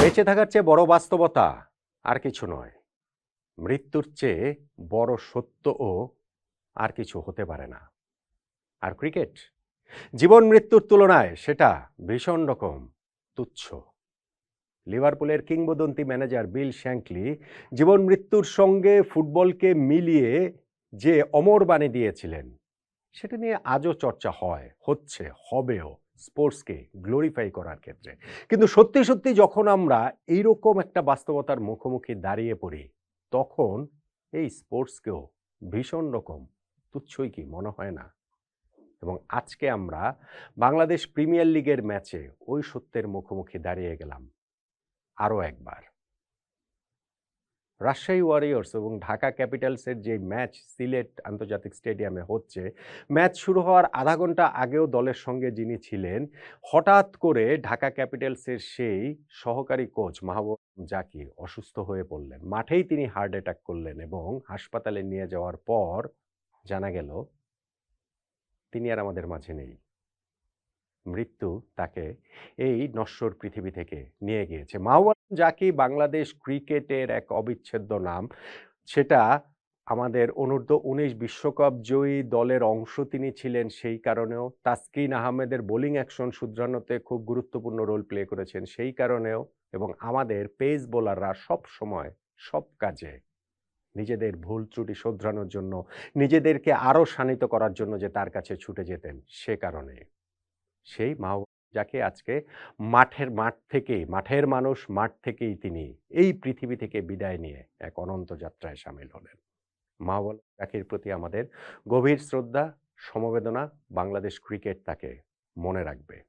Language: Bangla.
বেঁচে থাকার চেয়ে বড় বাস্তবতা আর কিছু নয়। মৃত্যুর চেয়ে বড় সত্যও আর কিছু হতে পারে না। আর ক্রিকেট জীবন মৃত্যুর তুলনায় সেটা ভীষণ রকম তুচ্ছ। লিভারপুলের কিংবদন্তি ম্যানেজার বিল শ্যাঙ্কলি জীবন মৃত্যুর সঙ্গে ফুটবলকে মিলিয়ে যে অমর বাণী দিয়েছিলেন, সেটা নিয়ে আজও চর্চা হয়, হচ্ছে, হবেও স্পোর্টসকে গ্লোরিফাই করার ক্ষেত্রে। কিন্তু সত্যি সত্যি যখন আমরা এইরকম একটা বাস্তবতার মুখোমুখি দাঁড়িয়ে পড়ি, তখন এই স্পোর্টসকেও ভীষণ রকম তুচ্ছই কি মনে হয় না? এবং আজকে আমরা বাংলাদেশ প্রিমিয়ার লিগের ম্যাচে ওই সত্যের মুখোমুখি দাঁড়িয়ে গেলাম আরও একবার। রাজশাহী ওয়ারিয়র্স এবং ঢাকা ক্যাপিটালসের যে ম্যাচ সিলেট আন্তর্জাতিক স্টেডিয়ামে হচ্ছে, ম্যাচ শুরু হওয়ার আধা ঘন্টা আগেও দলের সঙ্গে যিনি ছিলেন, হঠাৎ করে ঢাকা ক্যাপিটালসের সেই সহকারী কোচ মাহবুব জাকি অসুস্থ হয়ে পড়লেন। মাঠেই তিনি হার্ট অ্যাটাক করলেন এবং হাসপাতালে নিয়ে যাওয়ার পর জানা গেল তিনি আর আমাদের মাঝে নেই। মৃত্যু তাকে এই নশ্বর পৃথিবী থেকে নিয়ে গিয়েছে। মাহবুব জাকি বাংলাদেশ ক্রিকেটের এক অবিচ্ছেদ্য নাম। সেটা আমাদের অনূর্ধ্ব-19 বিশ্বকাপ জয়ী দলের অংশ তিনি ছিলেন সেই কারণেও, তাসকিন আহমেদের বোলিং অ্যাকশন শুধরানোতে খুব গুরুত্বপূর্ণ রোল প্লে করেছেন সেই কারণেও, এবং আমাদের পেস বোলাররা সব সময় সব কাজে নিজেদের ভুল ত্রুটি শোধরানোর জন্য, নিজেদেরকে আরও শানিত করার জন্য যে তার কাছে ছুটে যেতেন সে কারণে। সেই মাহবুব যাকে আজকে মাঠ থেকেই, মাঠের মানুষ মাঠ থেকেই তিনি এই পৃথিবী থেকে বিদায় নিয়ে এক অনন্ত যাত্রায় শামিল হলেন। মাহবুব জাকির প্রতি আমাদের গভীর শ্রদ্ধা, সমবেদনা। বাংলাদেশ ক্রিকেট তাকে মনে রাখবে।